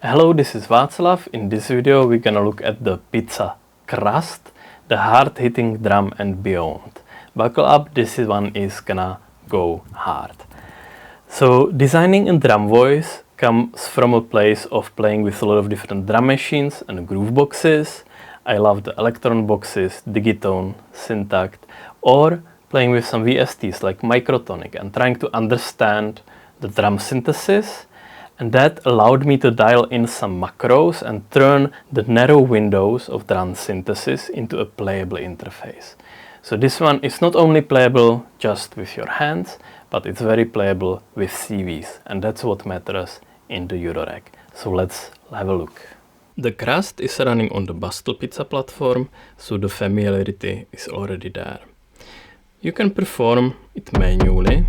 Hello, this is Václav. In this video we're gonna look at the pizza Crust, the hard-hitting drum and beyond. Buckle up, this one is gonna go hard. So designing a drum voice comes from a place of playing with a lot of different drum machines and groove boxes. I love the Electron boxes, Digitone, Syntakt, or playing with some VSTs like Microtonic and trying to understand the drum synthesis. And that allowed me to dial in some macros and turn the narrow windows of drum synthesis into a playable interface. So this one is not only playable just with your hands, but it's very playable with CVs, and that's what matters in the Eurorack. So let's have a look. The Crust is running on the Bastl pizza platform, so the familiarity is already there. You can perform it manually.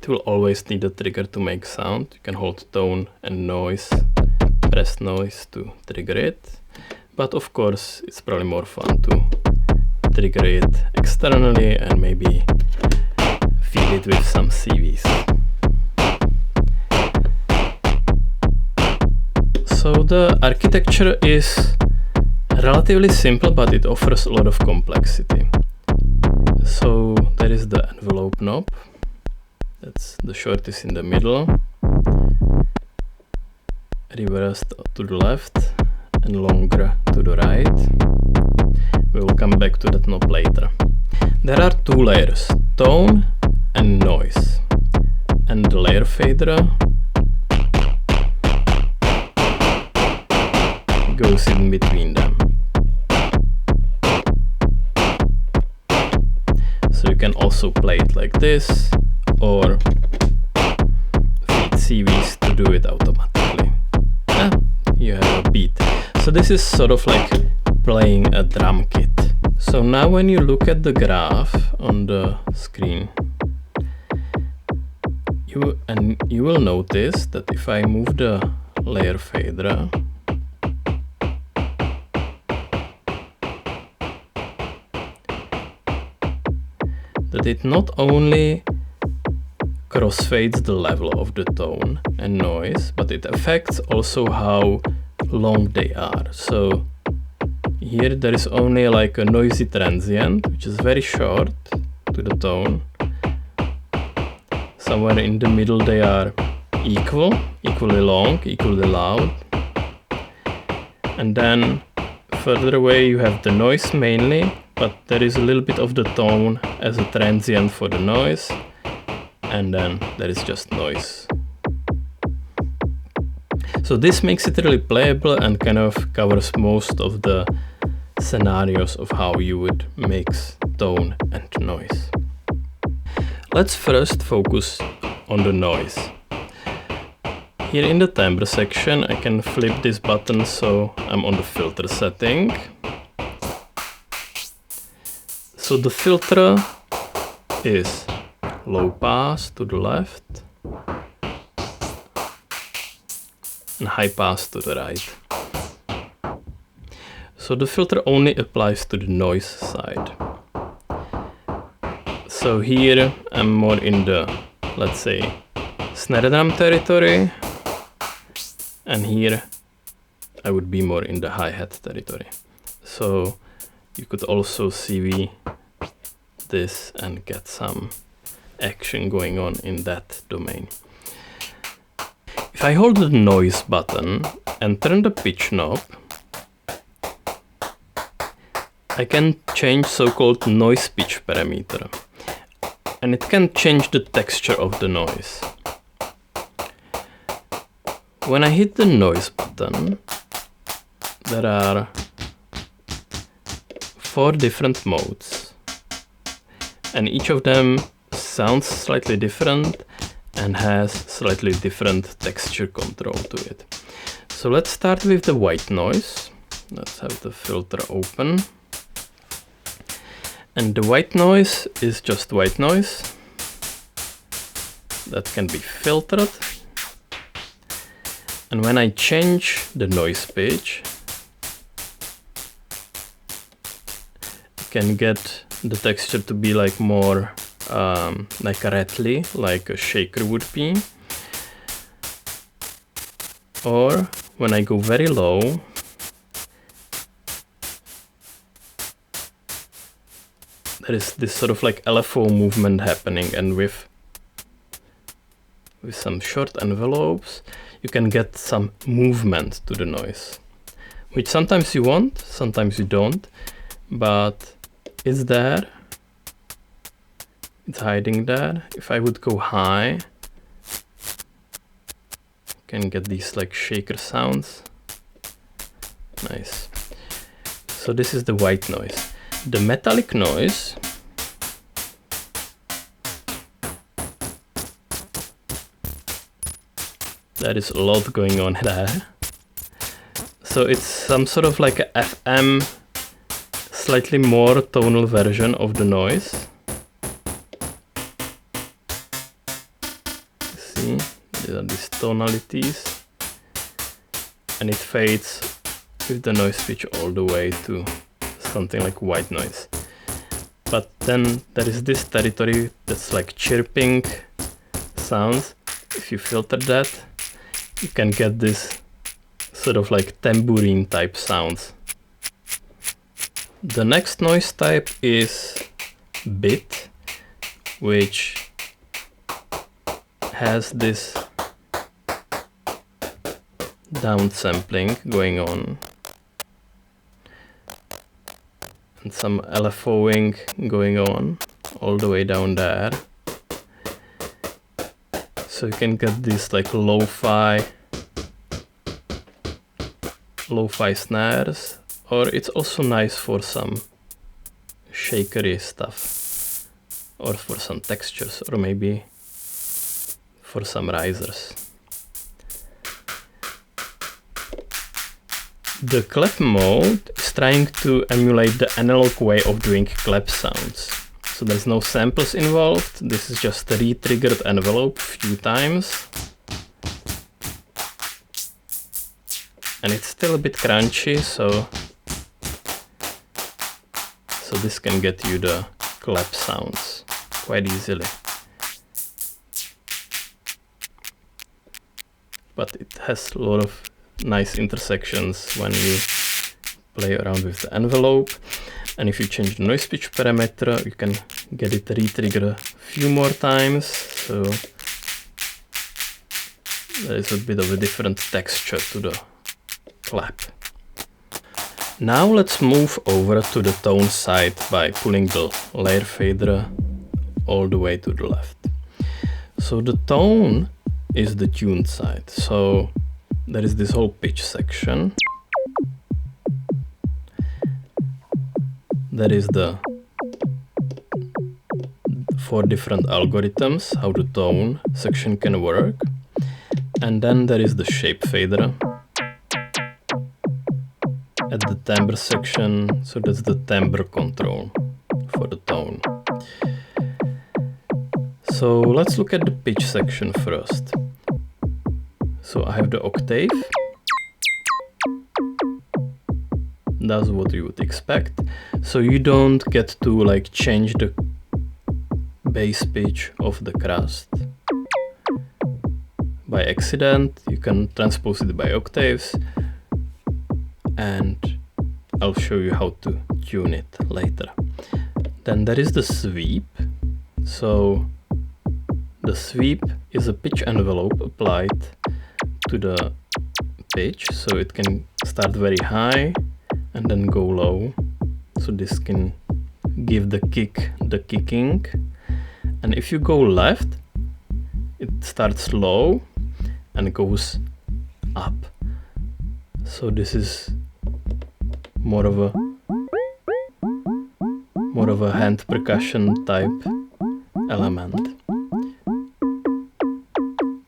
It will always need a trigger to make sound. You can hold tone and noise, press noise to trigger it. But of course, it's probably more fun to trigger it externally and maybe feed it with some CVs. So the architecture is relatively simple, but it offers a lot of complexity. So there is the envelope knob. That's the shortest in the middle, reversed to the left and longer to the right. We will come back to that knob later. There are two layers, tone and noise, and the layer fader goes in between them. So you can also play it like this, or feed CVs to do it automatically. You have a beat. So this is sort of like playing a drum kit. So now when you look at the graph on the screen, you will notice that if I move the layer fader, that it not only crossfades the level of the tone and noise, but it affects also how long they are. So here there is only like a noisy transient, which is very short to the tone. Somewhere in the middle they are equally long, equally loud. And then further away you have the noise mainly, but there is a little bit of the tone as a transient for the noise. And then there is just noise. So this makes it really playable and kind of covers most of the scenarios of how you would mix tone and noise. Let's first focus on the noise. Here in the timbre section I can flip this button so I'm on the filter setting. So the filter is low pass to the left and high pass to the right. So the filter only applies to the noise side. So here I'm more in the, let's say, snare drum territory, and here I would be more in the hi-hat territory. So you could also CV this and get some action going on in that domain. If I hold the noise button and turn the pitch knob, I can change so-called noise pitch parameter, and it can change the texture of the noise. When I hit the noise button, there are 4 different modes, and each of them sounds slightly different and has slightly different texture control to it. So let's start with the white noise. Let's have the filter open. And the white noise is just white noise that can be filtered. And when I change the noise pitch, I can get the texture to be like more like a rattly, like a shaker would be. Or when I go very low, there is this sort of like LFO movement happening, and with some short envelopes, you can get some movement to the noise, which sometimes you want, sometimes you don't, but it's there. It's hiding there. If I would go high, you can get these like shaker sounds. Nice. So this is the white noise. The metallic noise there is a lot going on there. So it's some sort of like a FM, slightly more tonal version of the noise. See, these are these tonalities, and it fades with the noise pitch all the way to something like white noise. But then there is this territory that's like chirping sounds. If you filter that, you can get this sort of like tambourine type sounds. The next noise type is bit, which has this downsampling going on and some LFOing going on all the way down there. So you can get this like lo-fi snares, or it's also nice for some shakery stuff, or for some textures, or maybe for some risers. The clap mode is trying to emulate the analog way of doing clap sounds. So there's no samples involved. This is just a re-triggered envelope a few times. And it's still a bit crunchy, so this can get you the clap sounds quite easily. But it has a lot of nice intersections when you play around with the envelope. And if you change the noise pitch parameter, you can get it re-trigger a few more times. So there is a bit of a different texture to the clap. Now let's move over to the tone side by pulling the layer fader all the way to the left. So the tone is the tuned side. So there is this whole pitch section. There is the 4 different algorithms how the tone section can work. And then there is the shape fader at the timbre section. So that's the timbre control for the tone. So let's look at the pitch section first. So I have the octave. That's what you would expect. So you don't get to like change the bass pitch of the crust by accident. You can transpose it by octaves, and I'll show you how to tune it later. Then there is the sweep. So the sweep is a pitch envelope applied to the pitch, so it can start very high and then go low. So this can give the kicking. And if you go left, it starts low and goes up. So this is more of a hand percussion type element.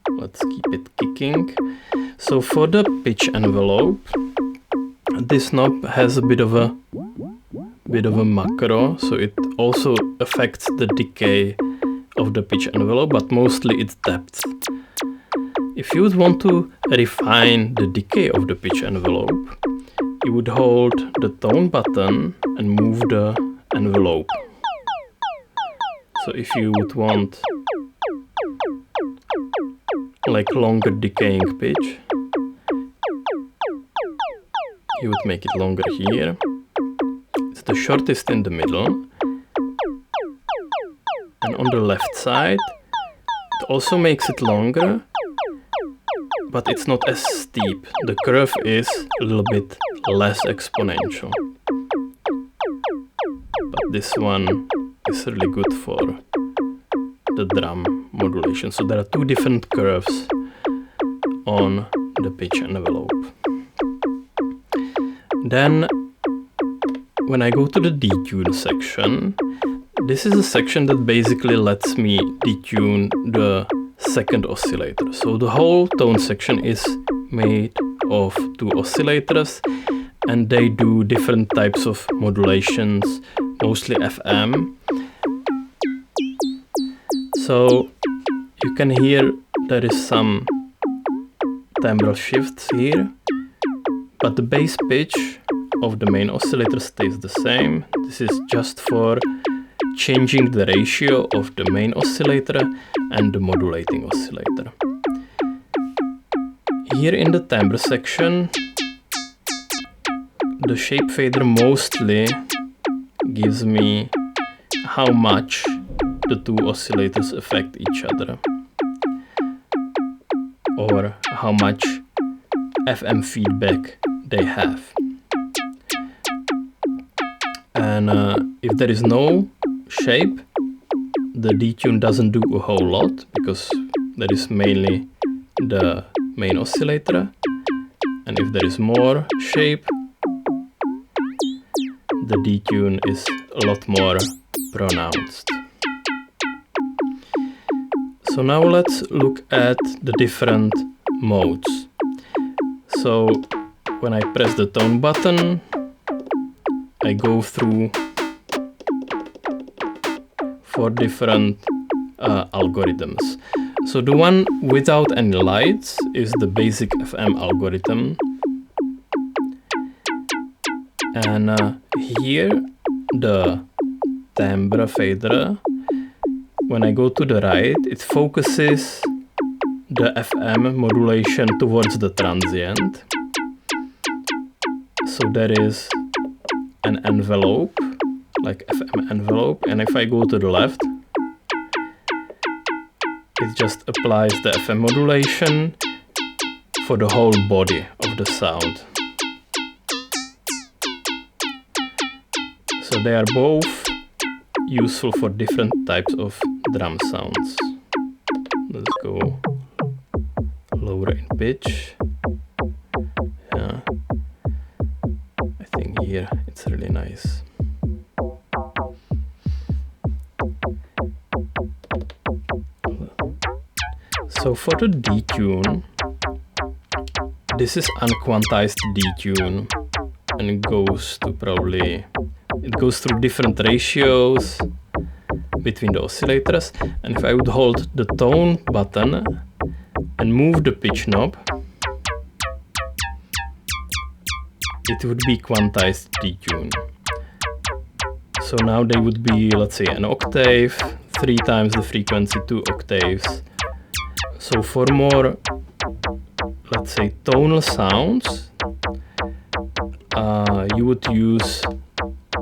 Let's keep it kicking. So for the pitch envelope, this knob has a bit of a macro, so it also affects the decay of the pitch envelope, but mostly it's depth. If you would want to refine the decay of the pitch envelope, you would hold the tone button and move the envelope. So if you would want like longer decaying pitch, you would make it longer here. It's the shortest in the middle. And on the left side, it also makes it longer, but it's not as steep. The curve is a little bit less exponential. But this one is really good for the drum modulation. So there are two different curves on the pitch envelope. Then when I go to the detune section, this is a section that basically lets me detune the second oscillator. So the whole tone section is made of two oscillators, and they do different types of modulations, mostly FM. So you can hear there is some timbral shifts here, but the bass pitch of the main oscillator stays the same. This is just for changing the ratio of the main oscillator and the modulating oscillator. Here in the timbre section, the shape fader mostly gives me how much the two oscillators affect each other, or how much FM feedback they have. And if there is no shape, the detune doesn't do a whole lot, because there is mainly the main oscillator. And if there is more shape, the detune is a lot more pronounced. So now let's look at the different modes. So when I press the tone button, I go through 4 different algorithms. So the one without any lights is the basic FM algorithm. And here the timbre fader, when I go to the right, it focuses the FM modulation towards the transient. So there is an envelope, like FM envelope, and if I go to the left, it just applies the FM modulation for the whole body of the sound. So they are both useful for different types of drum sounds. Let's go lower in pitch. Yeah, I think here it's really nice. So for the detune, this is unquantized detune, and it goes through different ratios between the oscillators. And if I would hold the tone button and move the pitch knob, it would be quantized detune. So now they would be, let's say, an octave, 3 times the frequency, 2 octaves. So for more, let's say, tonal sounds, you would use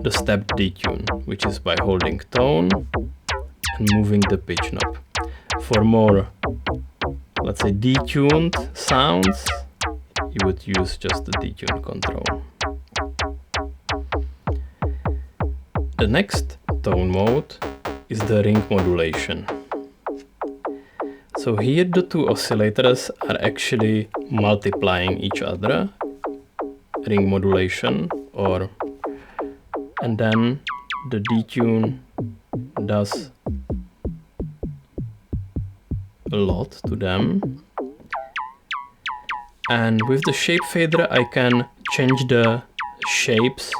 the stepped detune, which is by holding tone and moving the pitch knob. For more, let's say, detuned sounds, you would use just the detune control. The next tone mode is the ring modulation. So here the two oscillators are actually multiplying each other, ring modulation, and then the detune does a lot to them. And with the shape fader I can change the shapes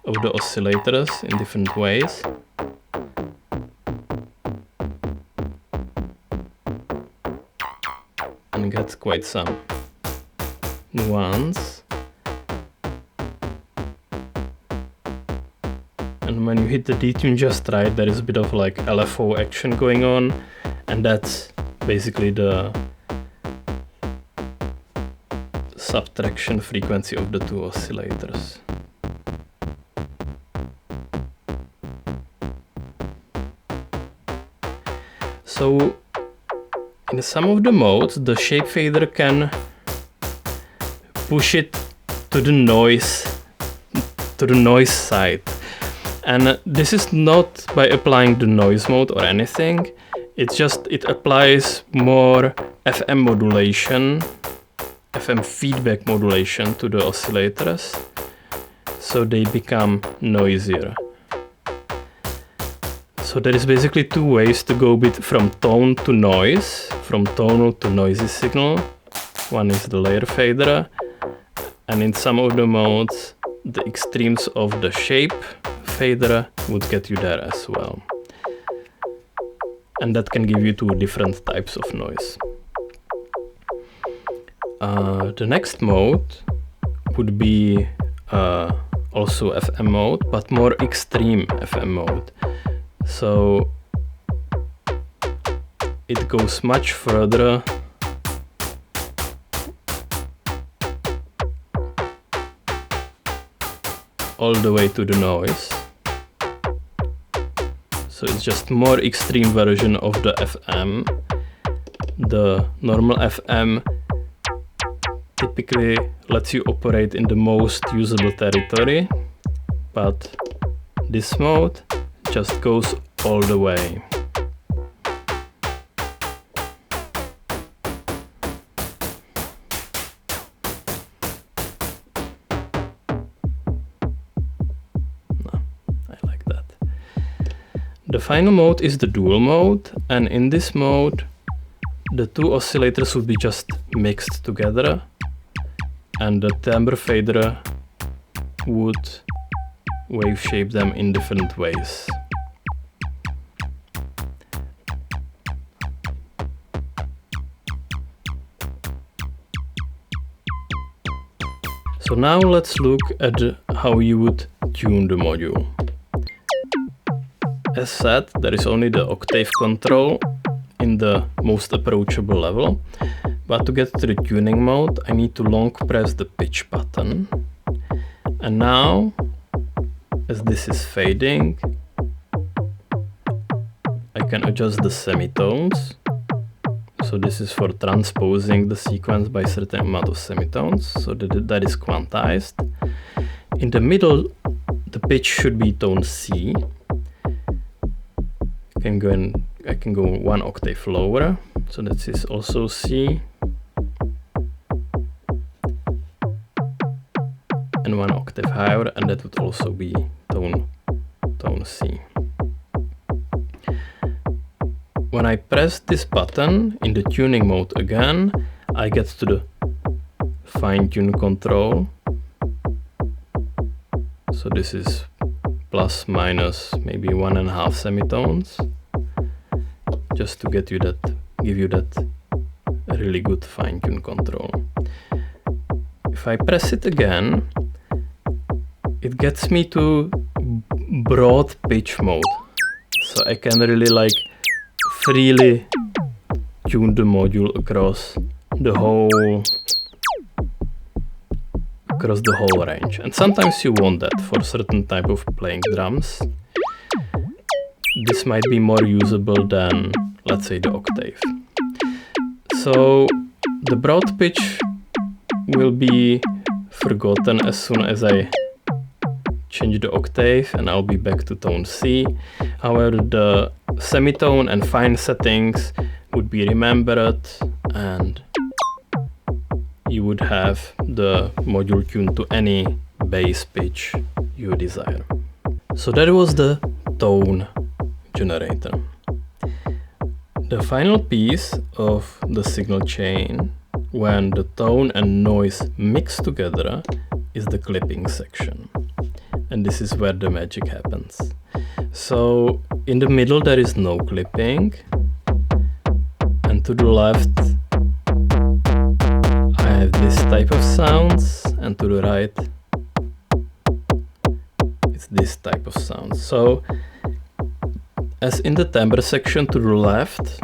of the oscillators in different ways. And get quite some nuance. And when you hit the detune just right, there is a bit of like LFO action going on, and that's basically the subtraction frequency of the two oscillators. So in some of the modes, the shape fader can push it to the noise side. And this is not by applying the noise mode or anything. It's just it applies more FM modulation, FM feedback modulation to the oscillators, so they become noisier. So there is basically two ways to go from tone to noise, from tonal to noisy signal. One is the layer fader, and in some of the modes, the extremes of the shape fader would get you there as well. And that can give you two different types of noise. The next mode would be also FM mode, but more extreme FM mode. So it goes much further all the way to the noise. So it's just more extreme version of the FM. The normal FM typically lets you operate in the most usable territory, but this mode just goes all the way. No, I like that. The final mode is the dual mode, and in this mode the two oscillators would be just mixed together, and the timbre fader would wave shape them in different ways. So now let's look at how you would tune the module. As said, there is only the octave control in the most approachable level, but to get to the tuning mode I need to long press the pitch button. And now, as this is fading, I can adjust the semitones. So this is for transposing the sequence by a certain amount of semitones, so that is quantized. In the middle, the pitch should be tone C. I can go one octave lower, so that is also C. And one octave higher, and that would also be tone C. When I press this button in the tuning mode again, I get to the fine-tune control. So this is plus minus maybe 1.5 semitones, just to give you that really good fine-tune control. If I press it again, it gets me to broad pitch mode, so I can really freely tune the module across the whole range. And sometimes you want that for certain type of playing drums. This might be more usable than, let's say, the octave. So the broad pitch will be forgotten as soon as I change the octave, and I'll be back to tone C. However, the semitone and fine settings would be remembered, and you would have the module tuned to any bass pitch you desire. So that was the tone generator. The final piece of the signal chain, when the tone and noise mix together, is the clipping section. And this is where the magic happens. So in the middle there is no clipping, and to the left I have this type of sounds, and to the right it's this type of sounds. So as in the timbre section to the left,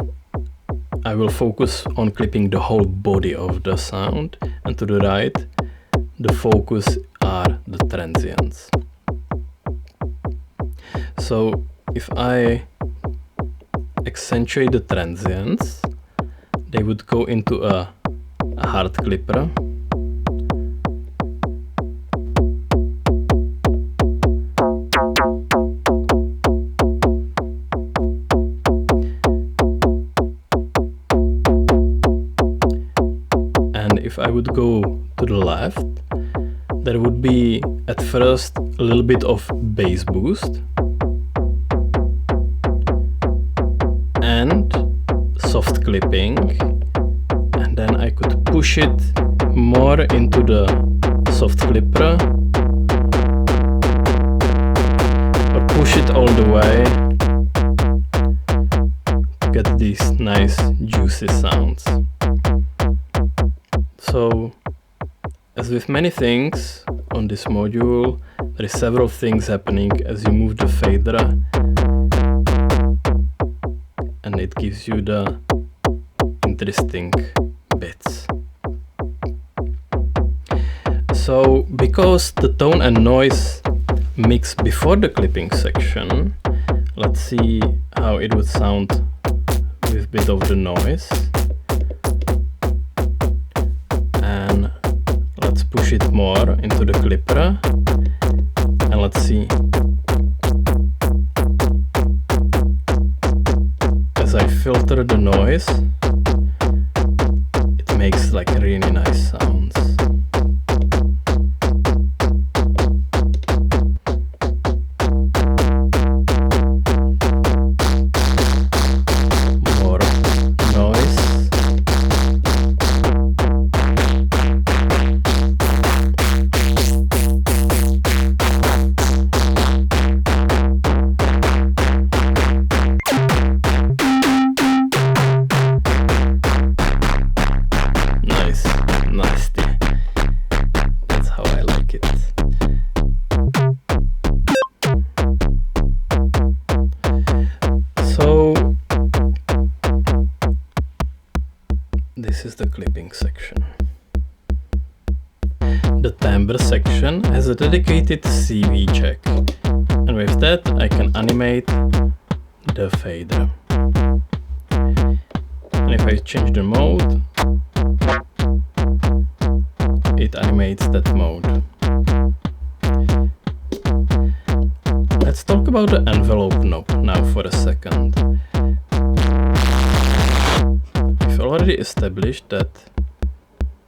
I will focus on clipping the whole body of the sound, and to the right the focus are the transients. So if I accentuate the transients, they would go into a hard clipper. And if I would go to the left, there would be at first a little bit of bass boost and soft clipping, and then I could push it more into the soft clipper or push it all the way to get these nice juicy sounds. So, as with many things on this module, there is several things happening as you move the fader, and it gives you the interesting bits. So, because the tone and noise mix before the clipping section, let's see how it would sound with a bit of the noise. And let's push it more into the clipper, and let's see. As I filter the noise, it makes like really nice sounds. More noise. Nasty. That's how I like it. So this is the clipping section. The timbre section has a dedicated CV jack, and with that I can animate the fader. And if I change the mode, it animates that mode. Let's talk about the envelope knob now for a second. We've already established that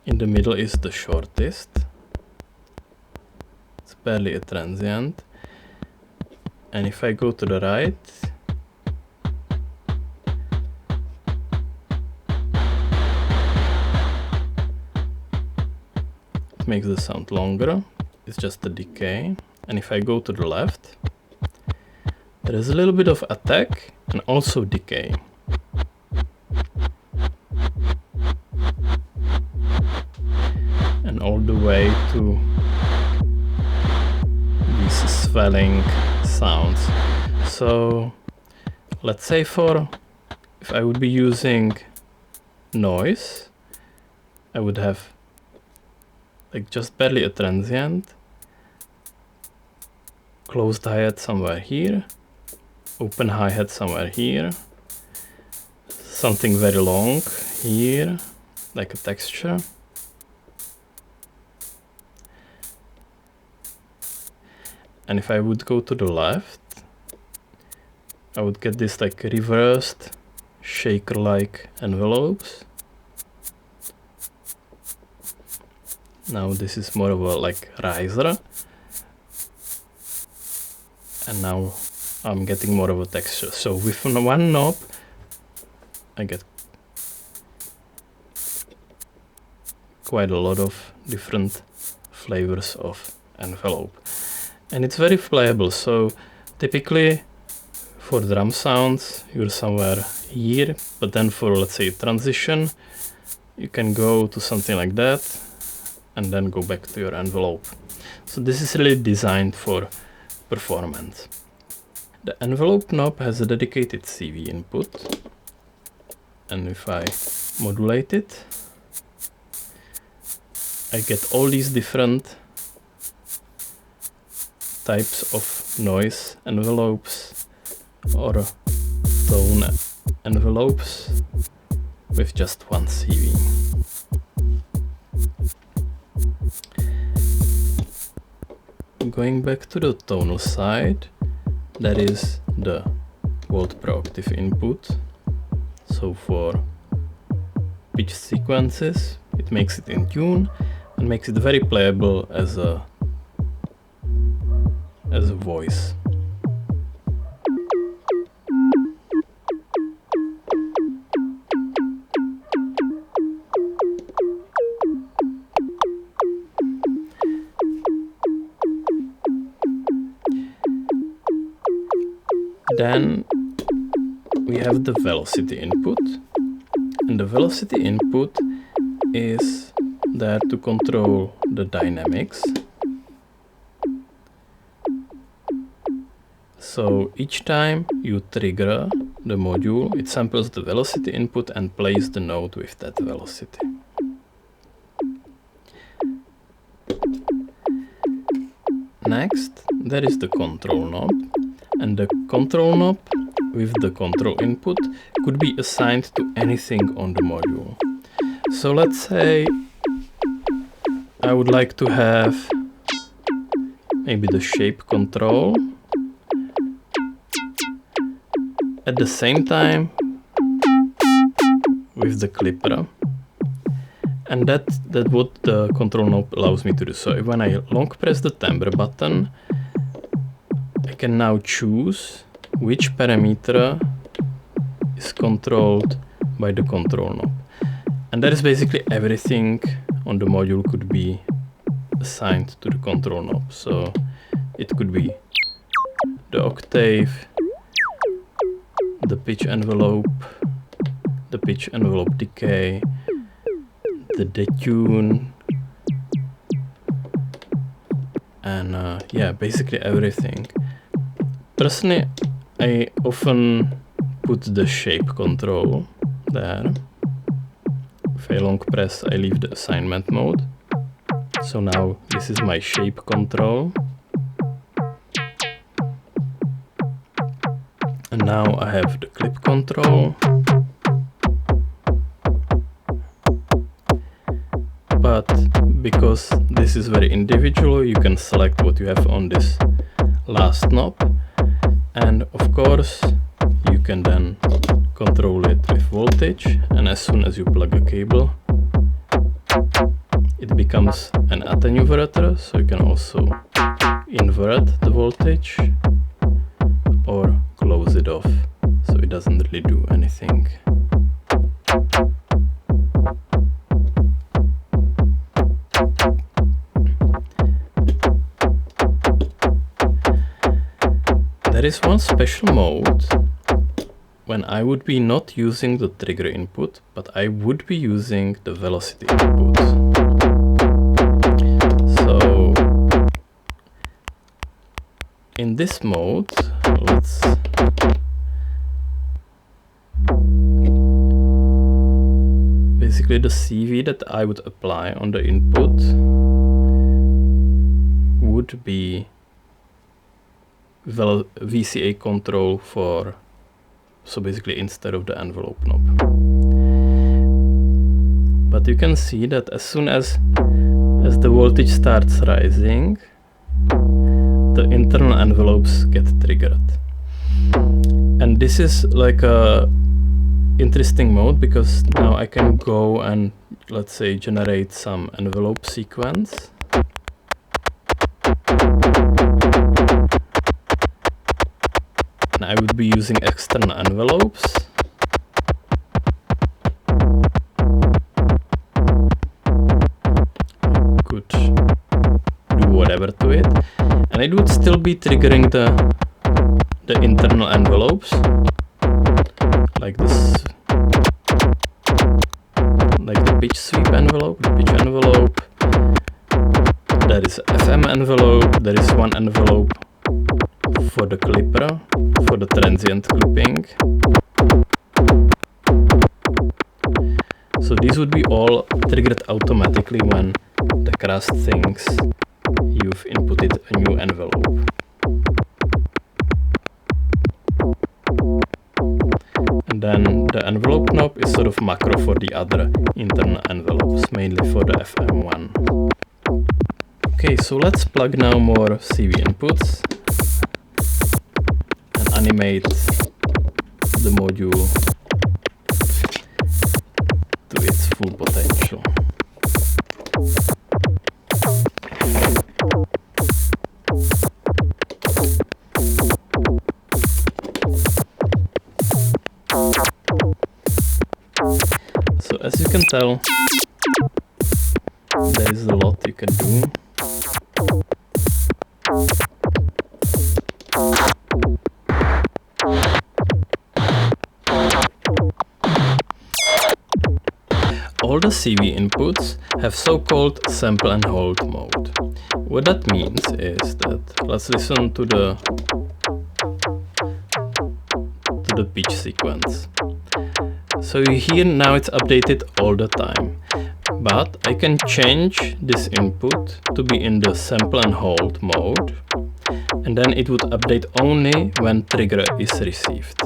in the middle is the shortest. It's barely a transient. And if I go to the right, makes the sound longer. It's just a decay. And if I go to the left, there is a little bit of attack and also decay. And all the way to these swelling sounds. So let's say if I would be using noise, I would have like just barely a transient, closed hi-hat somewhere here, open hi-hat somewhere here, something very long here, like a texture. And if I would go to the left, I would get this like reversed shaker-like envelopes. Now this is more of a like riser, and now I'm getting more of a texture. So with one knob I get quite a lot of different flavors of envelope, and it's very playable. So typically for drum sounds you're somewhere here, but then for, let's say, a transition, you can go to something like that and then go back to your envelope. So this is really designed for performance. The envelope knob has a dedicated CV input, and if I modulate it, I get all these different types of noise envelopes or tone envelopes with just one CV. Going back to the tonal side, that is the volt per octave input. So for pitch sequences, it makes it in tune and makes it very playable as a voice. Then we have the velocity input, and the velocity input is there to control the dynamics. So each time you trigger the module, it samples the velocity input and plays the note with that velocity. Next, there is the control knob, and the control knob with the control input could be assigned to anything on the module. So let's say I would like to have maybe the shape control at the same time with the clipper, and that's what the control knob allows me to do. So when I long press the timbre button, I can now choose which parameter is controlled by the control knob. And that is basically everything on the module could be assigned to the control knob. So it could be the octave, the pitch envelope decay, the detune, and yeah, basically everything. Personally, I often put the shape control there. If I long press, I leave the assignment mode. So now this is my shape control. And now I have the clip control. But because this is very individual, you can select what you have on this last knob. And of course, you can then control it with voltage, and as soon as you plug a cable, it becomes an attenuator, so you can also invert the voltage or close it off, so it doesn't really do anything. There is one special mode when I would be not using the trigger input, but I would be using the velocity input. So in this mode, let's basically the CV that I would apply on the input would be VCA control for, so basically instead of the envelope knob. But you can see that as soon as the voltage starts rising, the internal envelopes get triggered. And this is like a interesting mode, because now I can go and, let's say, generate some envelope sequence. And I would be using external envelopes. Could do whatever to it, and it would still be triggering the internal envelopes, like this, like the pitch sweep envelope, the pitch envelope. There is FM envelope. There is one envelope for the clipper, for the transient clipping. So these would be all triggered automatically when the Crust thinks you've inputted a new envelope. And then the envelope knob is sort of macro for the other internal envelopes, mainly for the FM1. Okay, so let's plug now more CV inputs and animate the module to its full potential. So as you can tell, there is a lot you can do. All the CV inputs have so-called sample and hold mode. What that means is that, let's listen to the pitch sequence. So you hear now it's updated all the time, but I can change this input to be in the sample and hold mode, and then it would update only when trigger is received.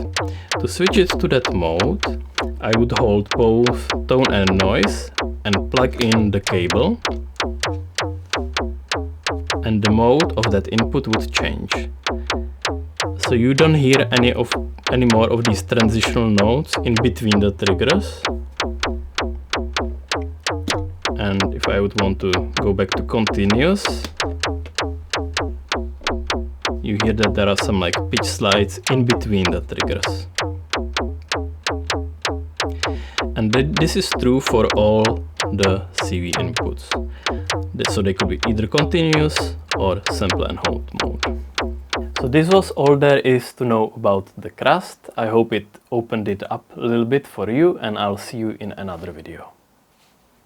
To switch it to that mode, I would hold both tone and noise and plug in the cable, and the mode of that input would change. So you don't hear any more of these transitional notes in between the triggers. And if I would want to go back to continuous, you hear that there are some like pitch slides in between the triggers. And this is true for all the CV inputs. So they could be either continuous or sample and hold mode. So this was all there is to know about the Crust. I hope it opened it up a little bit for you, and I'll see you in another video.